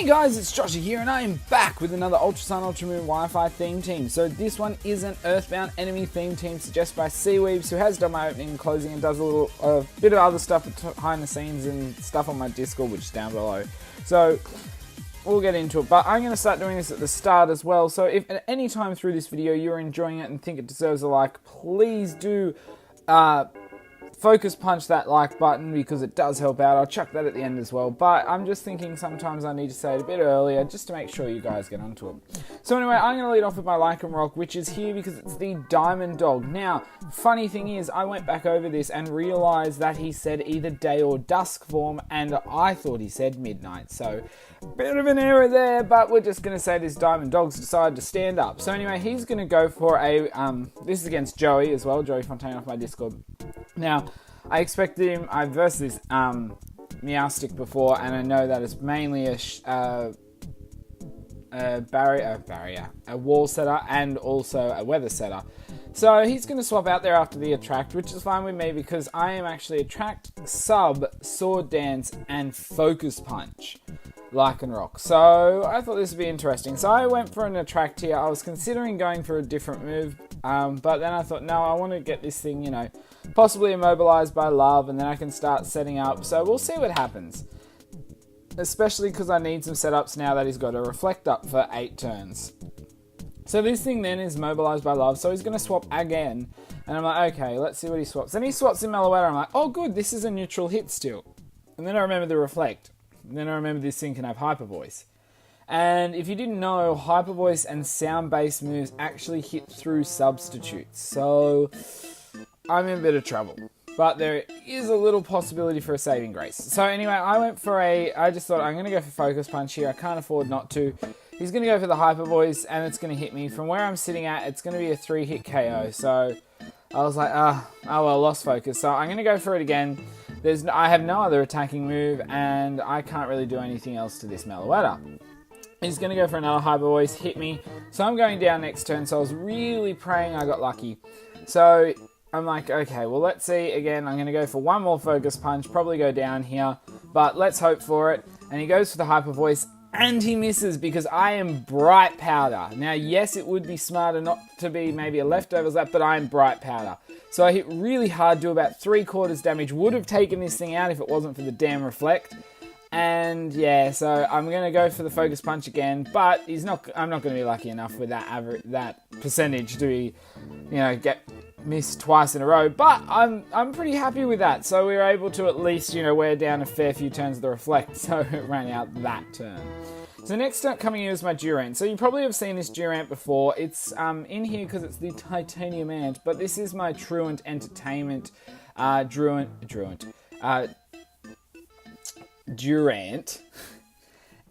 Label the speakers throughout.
Speaker 1: guys, it's Joshy here, and I am back with another Ultra Sun Ultra Moon Wi-Fi theme team. So this one is an Earthbound enemy theme team suggested by Seaweaves, who has done my opening and closing and does a bit of other stuff behind the scenes and stuff on my Discord, which is down below. So we'll get into it, but I'm going to start doing this at the start as well. So if at any time through this video you're enjoying it and think it deserves a like, please do focus punch that like button because it does help out. I'll chuck that at the end as well, but I'm just thinking sometimes I need to say it a bit earlier just to make sure you guys get onto it. So anyway, I'm going to lead off with my like and rock, which is here because it's the Diamond Dog. Now, funny thing is, I went back over this and realized that he said either day or dusk form, and I thought he said midnight, so bit of an error there, but we're just going to say this Diamond Dog's decided to stand up. So anyway, he's going to go for a, this is against Joey as well, Joey Fontaine off my Discord. Now, I expected him, I've versed this Meowstic before, and I know that it's mainly a wall setter and also a weather setter. So he's going to swap out there after the attract, which is fine with me because I am actually attract, sub, sword dance, and focus punch. Like and rock. So I thought this would be interesting. So I went for an attract here. I was considering going for a different move, but then I thought, no, I want to get this thing, you know, possibly immobilized by love, and then I can start setting up. So we'll see what happens. Especially because I need some setups now that he's got a reflect up for 8 turns. So this thing then is mobilized by love, so he's going to swap again. And I'm like, okay, let's see what he swaps. Then he swaps in Meloetta. I'm like, oh good, this is a neutral hit still. And then I remember the reflect. And then I remember this thing can have Hyper Voice. And if you didn't know, Hyper Voice and sound-based moves actually hit through substitutes. So I'm in a bit of trouble. But there is a little possibility for a saving grace. So anyway, I just thought I'm going to go for Focus Punch here. I can't afford not to. He's going to go for the Hyper Voice, and it's going to hit me. From where I'm sitting at, it's going to be a 3-hit KO. So I was like, oh well, lost focus. So I'm going to go for it again. I have no other attacking move, and I can't really do anything else to this Meloetta. He's going to go for another Hyper Voice, hit me. So I'm going down next turn, so I was really praying I got lucky. So I'm like, okay, well, let's see. Again, I'm going to go for one more Focus Punch, probably go down here, but let's hope for it. And he goes for the Hyper Voice, and he misses because I am Bright Powder. Now, yes, it would be smarter not to be maybe a Leftovers lap, but I am Bright Powder. So I hit really hard, do about 3/4 damage. Would have taken this thing out if it wasn't for the damn reflect. And yeah, so I'm going to go for the Focus Punch again, but I'm not going to be lucky enough with that percentage to be, you know, get missed twice in a row. But I'm pretty happy with that. So we were able to at least, you know, wear down a fair few turns of the reflect, so it ran out that turn. So next up coming in is my Durant. So you probably have seen this Durant before. It's in here because it's the Titanium Ant, but this is my Truant Entertainment Durant.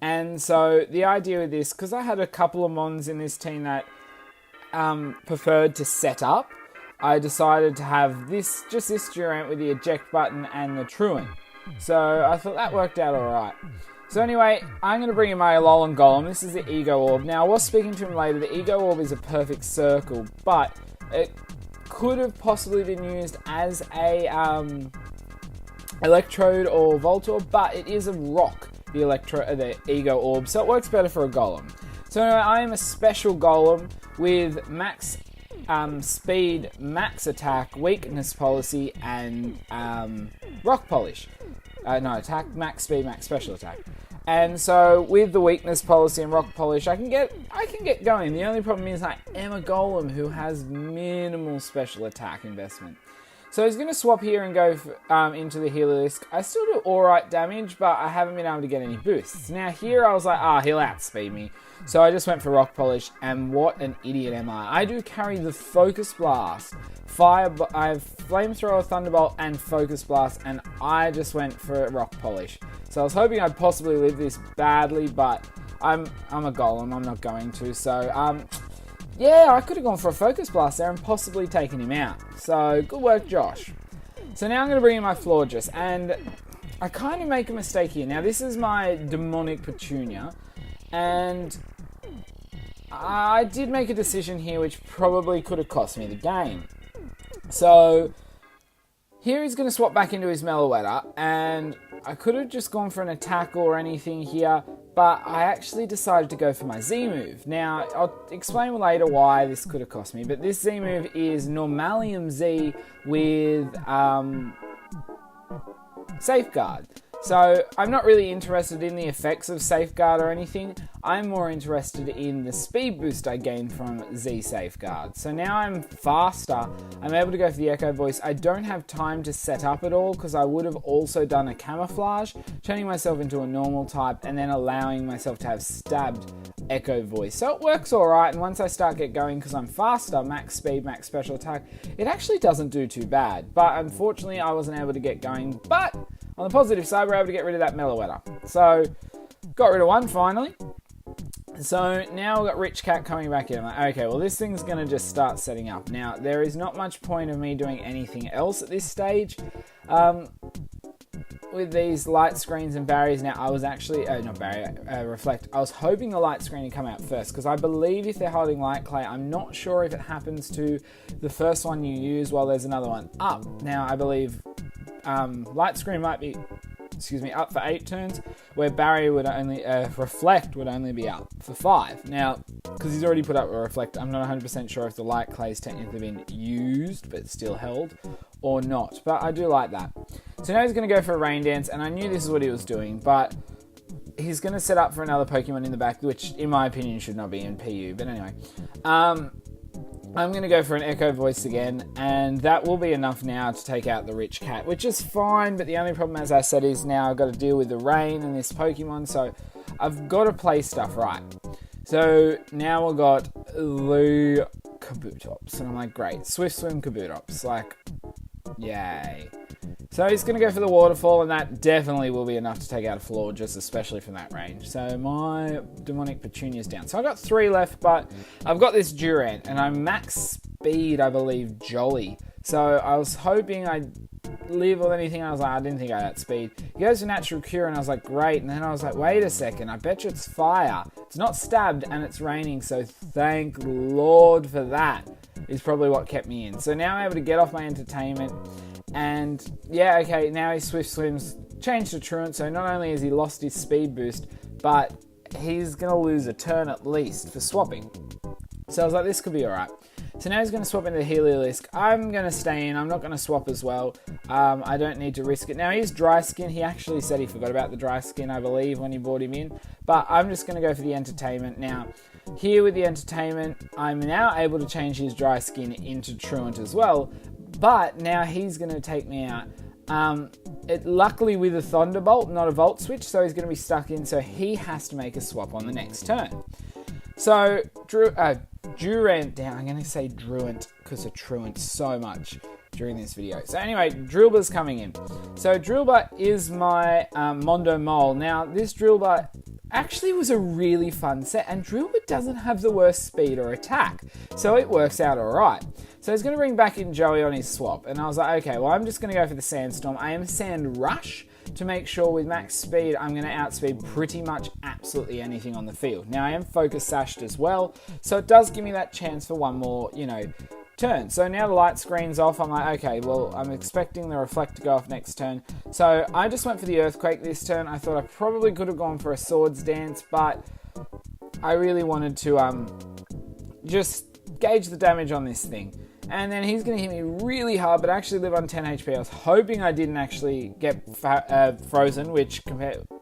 Speaker 1: And so the idea with this, because I had a couple of Mons in this team that preferred to set up, I decided to have this Durant with the eject button and the Truant. So I thought that worked out alright. So anyway, I'm going to bring in my Alolan Golem. This is the Ego Orb. Now, I was speaking to him later. The Ego Orb is a perfect circle, but it could have possibly been used as a Electrode or Voltorb, but it is a rock, the Ego Orb, so it works better for a Golem. So anyway, I am a special Golem with max speed, max attack, weakness policy, and rock polish. Attack, max speed, max special attack. And so with the weakness policy and rock polish, I can get going. The only problem is I am a Golem who has minimal special attack investment. So he's going to swap here and go into the Heliolisk. I still do alright damage, but I haven't been able to get any boosts. Now here I was like, he'll outspeed me. So I just went for Rock Polish, and what an idiot am I. I do carry the Focus Blast. I have Flamethrower, Thunderbolt, and Focus Blast, and I just went for Rock Polish. So I was hoping I'd possibly live this badly, but I'm a Golem, I'm not going to. So, yeah, I could have gone for a Focus Blast there and possibly taken him out. So, good work, Josh. So now I'm going to bring in my Florges, and I kind of make a mistake here. Now, this is my Demonic Petunia, and I did make a decision here which probably could have cost me the game. So, here he's going to swap back into his Meloetta, and I could have just gone for an attack or anything here, but I actually decided to go for my Z move. Now, I'll explain later why this could have cost me, but this Z move is Normalium Z with Safeguard. So I'm not really interested in the effects of Safeguard or anything. I'm more interested in the speed boost I gained from Z Safeguard. So now I'm faster. I'm able to go for the Echo Voice. I don't have time to set up at all because I would have also done a camouflage, turning myself into a normal type and then allowing myself to have stabbed Echo Voice. So it works alright, and once I start get going, because I'm faster, max speed, max special attack, it actually doesn't do too bad. But unfortunately I wasn't able to get going. But on the positive side, we're able to get rid of that Meloetta. So, got rid of one finally. So, now we've got Rich Cat coming back in. I'm like, okay, well, this thing's going to just start setting up. Now, there is not much point of me doing anything else at this stage. With these light screens and barriers, now I was actually, reflect. I was hoping the light screen would come out first, because I believe if they're holding light clay, I'm not sure if it happens to the first one you use while there's another one up. Now, I believe light screen might be, up for 8 turns, where barrier would only, reflect would only be up for 5. Now, because he's already put up a reflect, I'm not 100% sure if the light clay's technically been used, but still held, or not. But I do like that. So now he's going to go for a Rain Dance, and I knew this is what he was doing, but he's going to set up for another Pokemon in the back, which, in my opinion, should not be in PU. But anyway, I'm going to go for an Echo Voice again, and that will be enough now to take out the Rich Cat, which is fine, but the only problem, as I said, is now I've got to deal with the rain and this Pokemon, so I've got to play stuff right. So now we've got the Kabutops, and I'm like, great, Swift Swim Kabutops, like, yay. So he's going to go for the Waterfall, and that definitely will be enough to take out a Florges, especially from that range. So my Demonic Petunia's down. So I've got 3 left, but I've got this Durant, and I'm max speed, I believe, Jolly. So I was hoping I'd live or anything. I was like, I didn't think I had speed. He goes for Natural Cure, and I was like, great. And then I was like, wait a second, I bet you it's fire. It's not stabbed, and it's raining, so thank Lord for that, is probably what kept me in. So now I'm able to get off my entertainment. And yeah, okay, now he Swift Swims, changed to Truant, so not only has he lost his speed boost, but he's going to lose a turn at least for swapping. So I was like, this could be alright. So now he's going to swap into the Heliolisk. I'm going to stay in, I'm not going to swap as well. I don't need to risk it. Now he's Dry Skin, he actually said he forgot about the Dry Skin, I believe, when he brought him in. But I'm just going to go for the Entertainment. Now, here with the Entertainment, I'm now able to change his Dry Skin into Truant as well. But now he's going to take me out. Luckily with a Thunderbolt, not a Volt Switch, so he's going to be stuck in, so he has to make a swap on the next turn. So, Durant down. I'm going to say Druant because of Truant so much during this video. So anyway, Drillbur's coming in. So Drillbur is my Mondo Mole. Now, this Drillbur actually was a really fun set, and Drillbur doesn't have the worst speed or attack, so it works out alright. So he's going to bring back in Joey on his swap, and I was like, okay, well, I'm just going to go for the Sandstorm. I am Sand Rush to make sure with max speed, I'm going to outspeed pretty much absolutely anything on the field. Now, I am Focus Sashed as well, so it does give me that chance for one more, turn. So now the light screen's off. I'm like, okay, well, I'm expecting the Reflect to go off next turn. So I just went for the Earthquake this turn. I thought I probably could have gone for a Swords Dance, but I really wanted to just gauge the damage on this thing. And then he's going to hit me really hard, but I actually live on 10 HP. I was hoping I didn't actually get frozen, which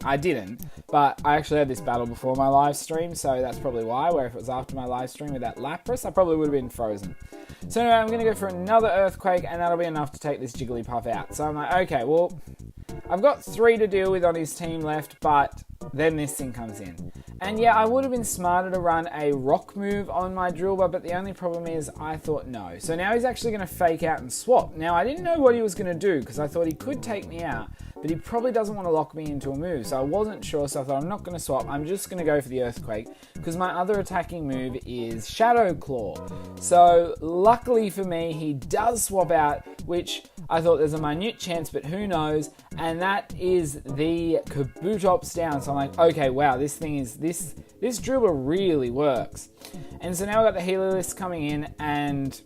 Speaker 1: I didn't. But I actually had this battle before my live stream, so that's probably why. Where if it was after my live stream with that Lapras, I probably would have been frozen. So anyway, I'm going to go for another Earthquake, and that'll be enough to take this Jigglypuff out. So I'm like, okay, well, I've got 3 to deal with on his team left, but then this thing comes in. And yeah, I would have been smarter to run a Rock move on my Drillbur, but the only problem is I thought no. So now he's actually going to fake out and swap. Now, I didn't know what he was going to do because I thought he could take me out, but he probably doesn't want to lock me into a move. So I wasn't sure, so I thought I'm not going to swap. I'm just going to go for the Earthquake because my other attacking move is Shadow Claw. So luckily for me, he does swap out, which I thought there's a minute chance, but who knows? And that is the Kabutops down. So I'm like, okay, wow, this Drillbur really works. And so now I've got the Heliolisk coming in, and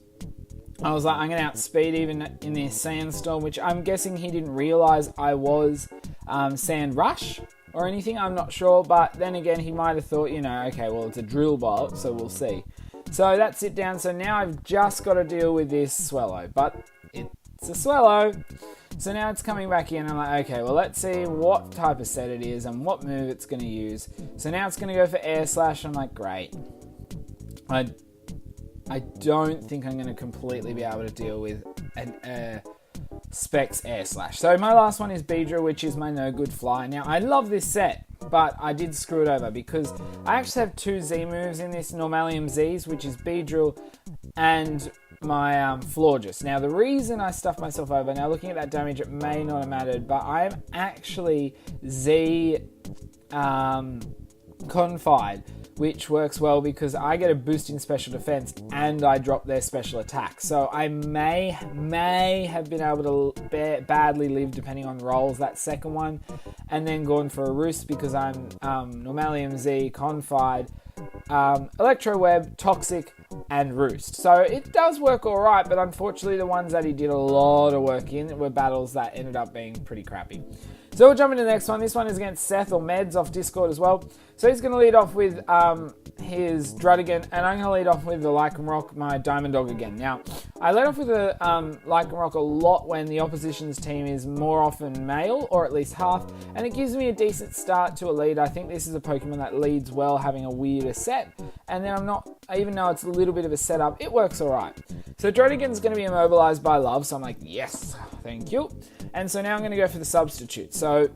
Speaker 1: I was like, I'm going to outspeed even in this Sandstorm, which I'm guessing he didn't realize I was Sand Rush. or anything, I'm not sure, but then again, he might have thought, okay, well, it's a drill bot, so we'll see. So that's it down. So now I've just got to deal with this Swellow, but it's a Swellow. So now it's coming back in. I'm like, okay, well, let's see what type of set it is and what move it's going to use. So now it's going to go for Air Slash. I'm like, great. I don't think I'm going to completely be able to deal with an Specs Air Slash. So my last one is Beedrill, which is my no good fly. Now, I love this set, but I did screw it over because I actually have 2 Z moves in this Normalium Zs, which is Beedrill and my Florges. Now, the reason I stuffed myself over, now looking at that damage, it may not have mattered, but I'm actually Z Confide, which works well because I get a boost in special defense and I drop their special attack. So I may have been able to badly live depending on rolls that second one, and then gone for a Roost because I'm Normalium Z, Confide, Electro Web, Toxic, and Roost. So it does work alright, but unfortunately the ones that he did a lot of work in were battles that ended up being pretty crappy. So we'll jump into the next one. This one is against Seth or Meds off Discord as well. So he's going to lead off with his Drudigan, and I'm going to lead off with the Lycanroc, my Diamond Dog again. Now, I led off with the Lycanroc a lot when the opposition's team is more often male, or at least half, and it gives me a decent start to a lead. I think this is a Pokemon that leads well, having a weirder set, and then even though it's a little bit of a setup, it works alright. So Drudigan's going to be immobilized by Love, so I'm like, yes, thank you. And so now I'm going to go for the substitute. So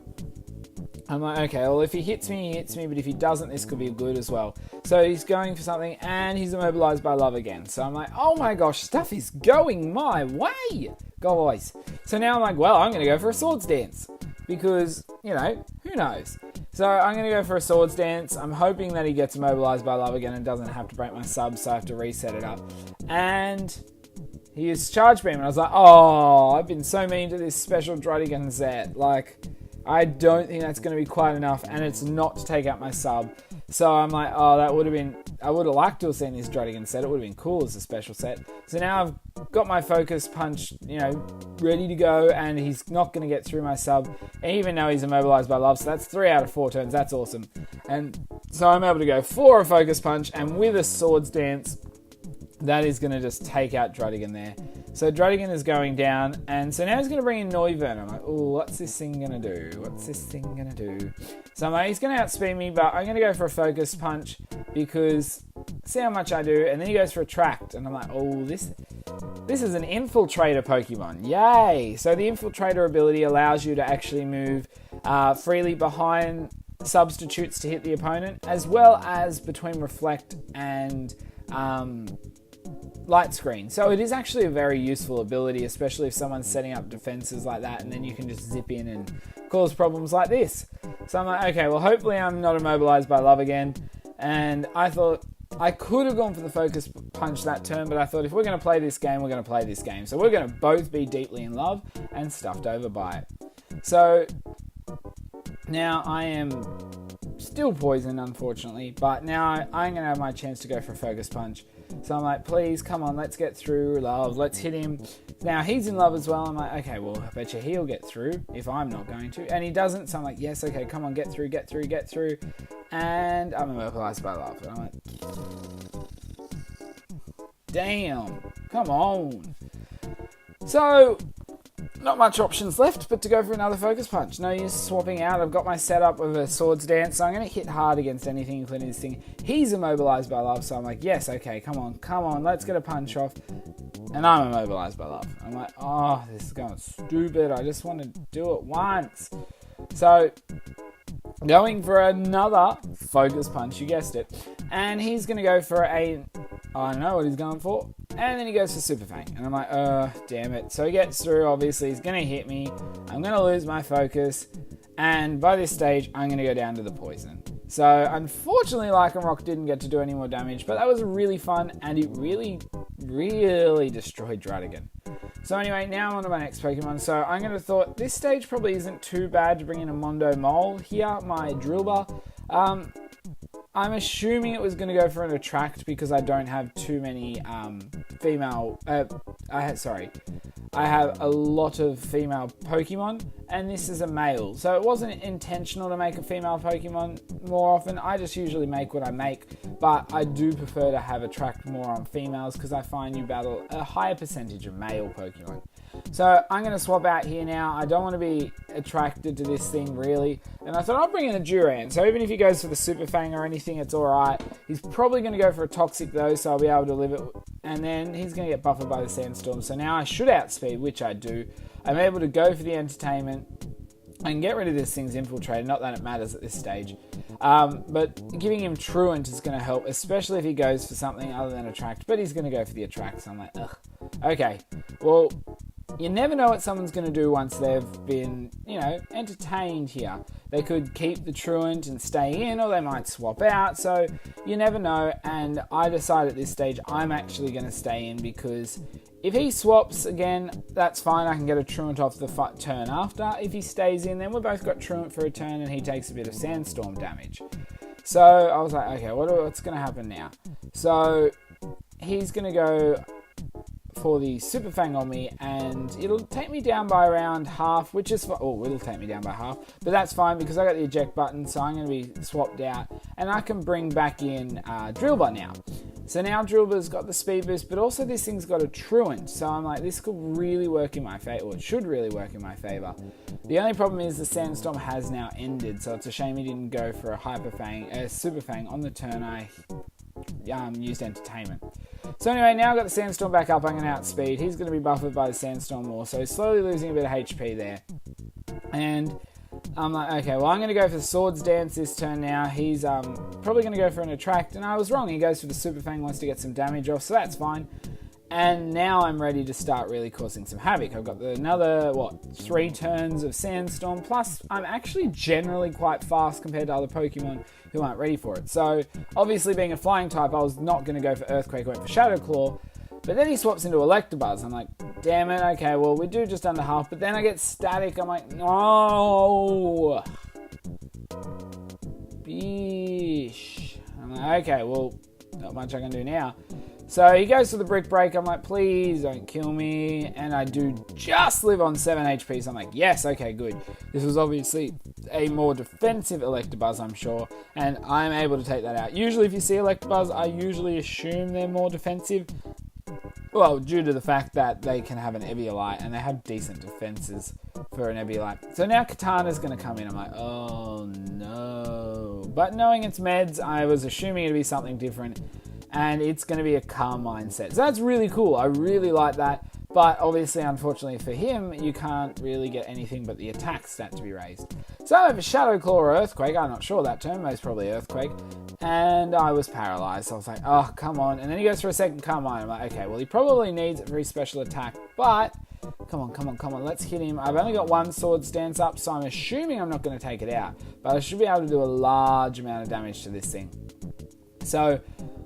Speaker 1: I'm like, okay, well, if he hits me, he hits me, but if he doesn't, this could be good as well. So he's going for something, and he's immobilized by Love again. So I'm like, oh my gosh, stuff is going my way. Go boys. So now I'm like, well, I'm going to go for a Swords Dance because, who knows? So I'm going to go for a Swords Dance. I'm hoping that he gets immobilized by Love again and doesn't have to break my sub, so I have to reset it up. And he used Charge Beam, and I was like, oh, I've been so mean to this special Drudigan set. Like, I don't think that's going to be quite enough, and it's not to take out my sub. So I'm like, oh, that would have been... I would have liked to have seen this Drudigan set. It would have been cool as a special set. So now I've got my Focus Punch, ready to go, and he's not going to get through my sub, even though he's immobilized by Love. So that's 3 out of 4 turns. That's awesome. And so I'm able to go for a Focus Punch, and with a Swords Dance, that is going to just take out Drudigan there. So Drudigan is going down, and so now he's going to bring in Noivern. I'm like, oh, what's this thing going to do? What's this thing going to do? So I'm like, he's going to outspeed me, but I'm going to go for a Focus Punch because see how much I do. And then he goes for Attract, and I'm like, oh, this is an Infiltrator Pokemon. Yay! So the Infiltrator ability allows you to actually move freely behind substitutes to hit the opponent, as well as between Reflect and Light Screen. So it is actually a very useful ability, especially if someone's setting up defenses like that, and then you can just zip in and cause problems like this. So I'm like, okay, well, hopefully I'm not immobilized by Love again. And I thought I could have gone for the Focus Punch that turn, but I thought if we're going to play this game, we're going to play this game. So we're going to both be deeply in love and stuffed over by it. So now I am still poisoned, unfortunately, but now I'm going to have my chance to go for a Focus Punch. So I'm like, please, come on, let's get through Love. Let's hit him. Now, he's in Love as well. I'm like, okay, well, I bet you he'll get through if I'm not going to. And he doesn't, so I'm like, yes, okay, come on, get through. And I'm immobilized by Love. And I'm like, damn, come on. So not much options left but to go for another Focus Punch. No use swapping out. I've got my setup with a Swords Dance, so I'm going to hit hard against anything, including this thing. He's immobilized by Love, so I'm like, yes, okay, come on, let's get a punch off. And I'm immobilized by Love. I'm like, oh, this is going stupid. I just want to do it once. So going for another Focus Punch, you guessed it. And he's going to go for I don't know what he's going for. And then he goes for Super Fang. And I'm like, damn it. So he gets through, obviously. He's going to hit me. I'm going to lose my focus. And by this stage, I'm going to go down to the poison. So unfortunately, Lycanroc didn't get to do any more damage. But that was really fun. And it really, really destroyed Drudigan. So anyway, now I'm on to my next Pokemon. So I'm going to thought this stage probably isn't too bad to bring in a Mondo Mole. Here, my Drillbur. I'm assuming it was going to go for an Attract because I don't have too many female... I have a lot of female Pokemon, and this is a male. So it wasn't intentional to make a female Pokemon more often. I just usually make what I make, but I do prefer to have attract more on females because I find you battle a higher percentage of male Pokemon. So I'm going to swap out here now. I don't want to be attracted to this thing really. And I thought I'll bring in a Duran. So even if he goes for the Super Fang or anything, it's alright. He's probably going to go for a Toxic though, so I'll be able to live it. And then he's going to get buffered by the Sandstorm. So now I should outspeed, which I do. I'm able to go for the Entertainment and get rid of this thing's Infiltrator. Not that it matters at this stage. But giving him Truant is going to help, especially if he goes for something other than Attract. But he's going to go for the Attract, so I'm like, ugh. Okay, well, you never know what someone's going to do once they've been, entertained here. They could keep the Truant and stay in, or they might swap out, so you never know. And I decide at this stage I'm actually going to stay in, because if he swaps again, that's fine. I can get a Truant off the turn after. If he stays in, then we've both got Truant for a turn, and he takes a bit of Sandstorm damage. So I was like, okay, what's going to happen now? So he's going to go for the Super Fang on me, and it'll take me down by around half, which is it'll take me down by half, but that's fine because I got the eject button, so I'm going to be swapped out, and I can bring back in Drillbur now. So now Drillbur's got the speed boost, but also this thing's got a Truant, so I'm like, this could really work in my favor, or it should really work in my favor. The only problem is the Sandstorm has now ended, so it's a shame he didn't go for a Super Fang on the turn I used Entertainment. So anyway, now I've got the Sandstorm back up, I'm going to outspeed. He's going to be buffered by the Sandstorm more, so he's slowly losing a bit of HP there. And I'm like, okay, well, I'm going to go for the Swords Dance this turn now. He's probably going to go for an Attract, and I was wrong. He goes for the Super Fang, wants to get some damage off, so that's fine. And now I'm ready to start really causing some havoc. I've got another 3 turns of Sandstorm, plus I'm actually generally quite fast compared to other Pokemon who aren't ready for it. So obviously being a flying type, I was not going to go for Earthquake, I went for Shadow Claw. But then he swaps into Electabuzz. I'm like, damn it, okay, well, we do just under half. But then I get Static. I'm like, no. Bish. I'm like, okay, well, not much I can do now. So he goes for the Brick Break. I'm like, please don't kill me. And I do just live on 7 HP. So I'm like, yes, okay, good. This was obviously a more defensive Electabuzz, I'm sure. And I'm able to take that out. Usually if you see Electabuzz, I usually assume they're more defensive. Well, due to the fact that they can have an Eviolite and they have decent defenses for an Eviolite. So now Katana's going to come in. I'm like, oh no. But knowing it's meds, I was assuming it'd be something different. And it's going to be a calm mindset. So that's really cool. I really like that. But obviously, unfortunately for him, you can't really get anything but the attack stat to be raised. So I have a Shadow Claw or Earthquake. I'm not sure that turn. Most probably Earthquake. And I was paralyzed. So I was like, oh, come on. And then he goes for a second Calm Mind. I'm like, okay, well, he probably needs a very special attack. But come on. Let's hit him. I've only got 1 Swords Dance up, so I'm assuming I'm not going to take it out. But I should be able to do a large amount of damage to this thing. So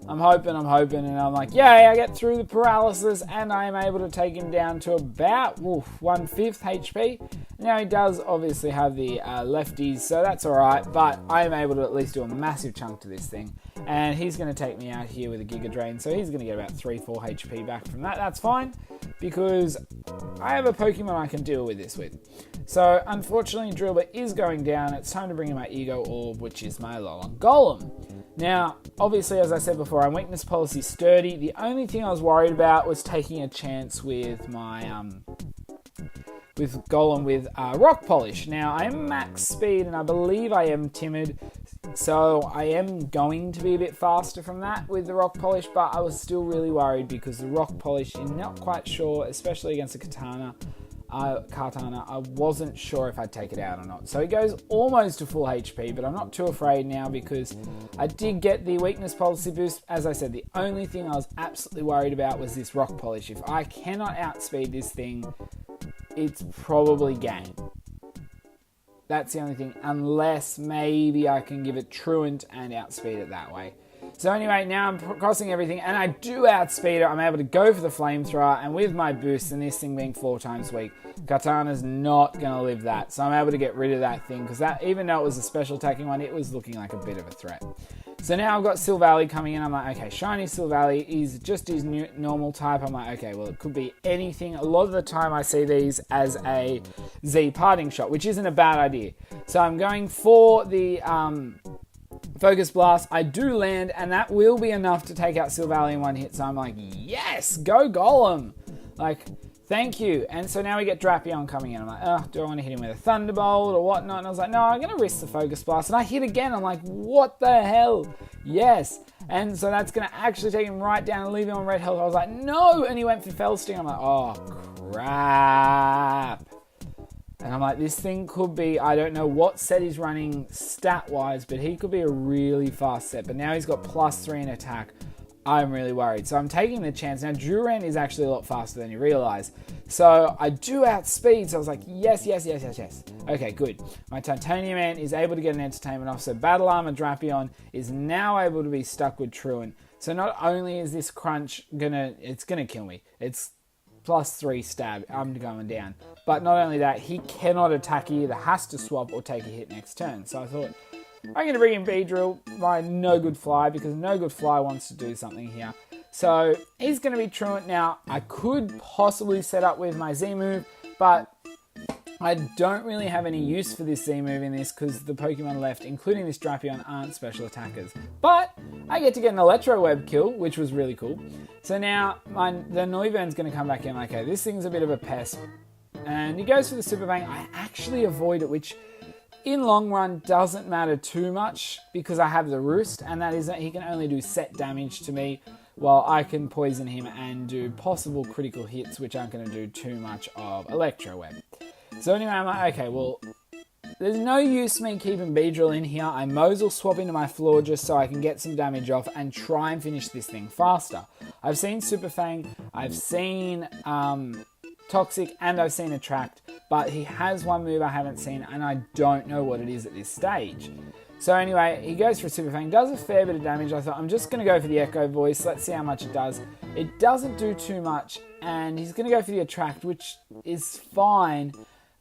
Speaker 1: I'm hoping, and I'm like, yay, I get through the paralysis, and I am able to take him down to about 1/5 HP. Now he does obviously have the lefties, so that's alright, but I am able to at least do a massive chunk to this thing. And he's going to take me out here with a Giga Drain, so he's going to get about 3-4 HP back from that. That's fine, because I have a Pokemon I can deal with this with. So unfortunately, Drillbur is going down. It's time to bring in my Ego Orb, which is my Alolan Golem. Now, obviously, as I said before, I'm weakness policy sturdy. The only thing I was worried about was taking a chance with my with Golem with Rock Polish. Now, I am max speed, and I believe I am timid, so I am going to be a bit faster from that with the Rock Polish, but I was still really worried because the Rock Polish, you're not quite sure, especially against a Katana, I wasn't sure if I'd take it out or not. So it goes almost to full HP, but I'm not too afraid now because I did get the weakness policy boost. As I said, the only thing I was absolutely worried about was this Rock Polish. If I cannot outspeed this thing, it's probably game. That's the only thing, unless maybe I can give it Truant and outspeed it that way. So anyway, now I'm crossing everything, and I do outspeed it. I'm able to go for the Flamethrower, and with my boost, and this thing being 4 times weak, Katana's not going to live that. So I'm able to get rid of that thing, because that, even though it was a special attacking one, it was looking like a bit of a threat. So now I've got Silvally coming in. I'm like, okay, shiny Silvally is just his normal type. I'm like, okay, well, it could be anything. A lot of the time I see these as a Z parting shot, which isn't a bad idea. So I'm going for the Focus Blast. I do land, and that will be enough to take out Silvally in one hit. So I'm like, yes, go Golem. Like, thank you. And so now we get Drapion coming in. I'm like, oh, do I want to hit him with a Thunderbolt or whatnot? And I was like, no, I'm going to risk the Focus Blast. And I hit again. I'm like, what the hell? Yes. And so that's going to actually take him right down and leave him on red health. I was like, no. And he went for Fell Sting. I'm like, oh, crap. And I'm like, this thing could be, I don't know what set he's running stat-wise, but he could be a really fast set. But now he's got +3 in attack. I'm really worried. So I'm taking the chance. Now, Duran is actually a lot faster than you realize. So I do outspeed. So I was like, yes, yes, yes, yes, yes. Okay, good. My Titanium Ant is able to get an entertainment off. So Battle Armor Drapion is now able to be stuck with Truant. So not only is this crunch it's gonna kill me. It's +3 stab. I'm going down. But not only that, he cannot attack. He either has to swap or take a hit next turn. So I thought, I'm going to bring in Beedrill, my No Good Fly, because No Good Fly wants to do something here. So he's going to be Truant now. I could possibly set up with my Z-move, but I don't really have any use for this Z-move in this because the Pokemon left, including this Drapion, aren't special attackers. But I get to get an Electro Web kill, which was really cool. So now the Noivern's going to come back in. Okay, this thing's a bit of a pest. And he goes for the Super Bang. I actually avoid it, which in long run doesn't matter too much because I have the Roost, and that is that he can only do set damage to me while I can poison him and do possible critical hits, which aren't going to do too much of Electro Web. So anyway, I'm like, okay, well, there's no use me keeping Beedrill in here. I might as well swap into my Floor just so I can get some damage off and try and finish this thing faster. I've seen Super Fang, I've seen Toxic, and I've seen Attract, but he has one move I haven't seen, and I don't know what it is at this stage. So anyway, he goes for a Super Fang, does a fair bit of damage. I thought, I'm just going to go for the Echo Voice. Let's see how much it does. It doesn't do too much, and he's going to go for the Attract, which is fine,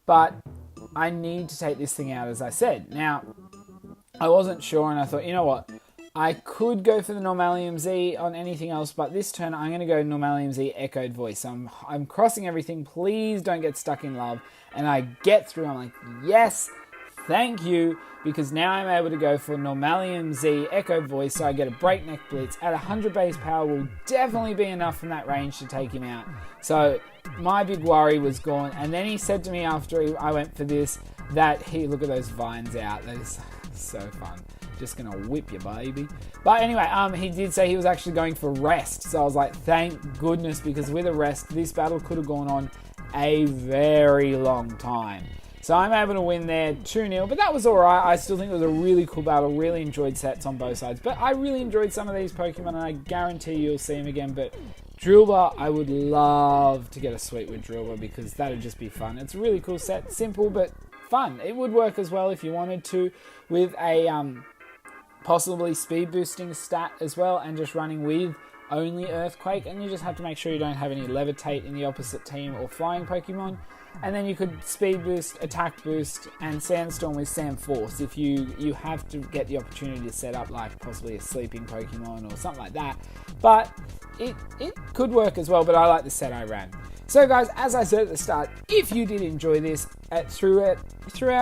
Speaker 1: but I need to take this thing out, as I said. Now, I wasn't sure, and I thought, you know what? I could go for the Normalium Z on anything else, but this turn I'm going to go Normalium Z Echoed Voice. I'm crossing everything. Please don't get stuck in love. And I get through. I'm like, yes, thank you, because now I'm able to go for Normalium Z Echoed Voice, so I get a Breakneck Blitz. At 100 base power will definitely be enough from that range to take him out. So my big worry was gone. And then he said to me after I went for this that look at those vines out. That is so fun. Just gonna whip you, baby. But anyway, he did say he was actually going for rest. So I was like, thank goodness, because with a rest, this battle could have gone on a very long time. So I'm able to win there 2-0, but that was alright. I still think it was a really cool battle. Really enjoyed sets on both sides. But I really enjoyed some of these Pokemon, and I guarantee you'll see them again. But Drillbur, I would love to get a sweep with Drillbur, because that would just be fun. It's a really cool set. Simple, but fun. It would work as well if you wanted to with a possibly speed boosting stat as well, and just running with only Earthquake, and you just have to make sure you don't have any Levitate in the opposite team or flying Pokemon. And then you could speed boost, attack boost, and Sandstorm with Sand Force if you have to get the opportunity to set up like possibly a sleeping Pokemon or something like that. But it could work as well, but I like the set I ran. So guys, as I said at the start, if you did enjoy this throughout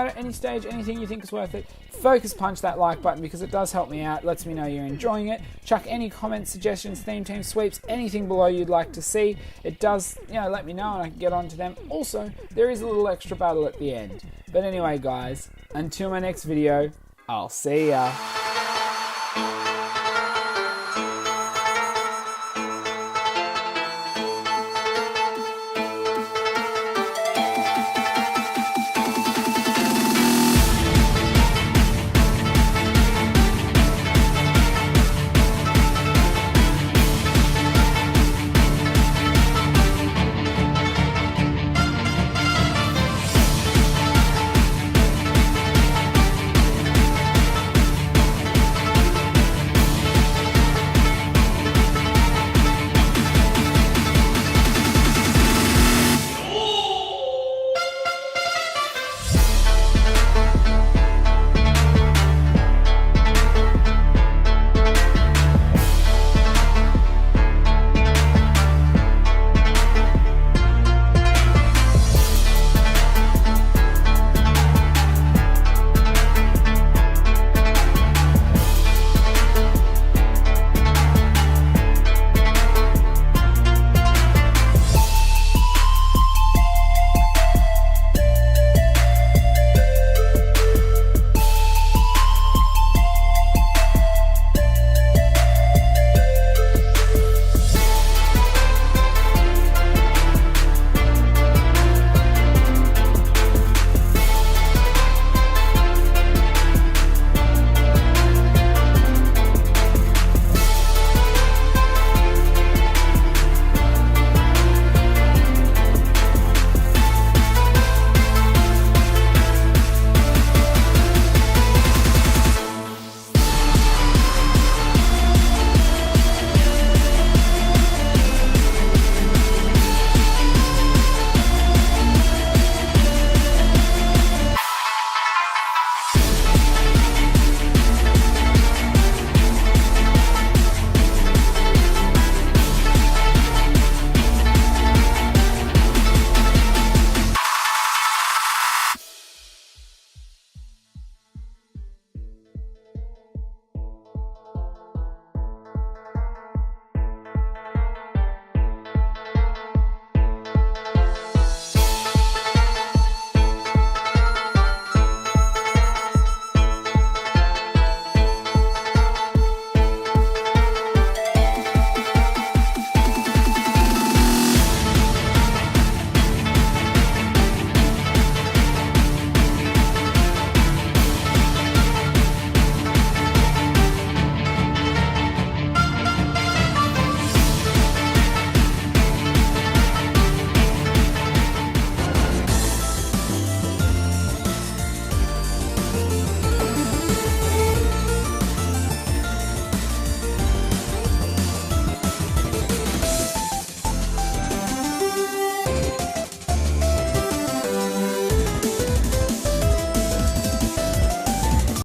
Speaker 1: at any stage, anything you think is worth it, focus punch that like button, because it does help me out, lets me know you're enjoying it. Chuck any comments, suggestions, theme team sweeps, anything below you'd like to see. It does, let me know and I can get on to them. Also, there is a little extra battle at the end. But anyway guys, until my next video, I'll see ya.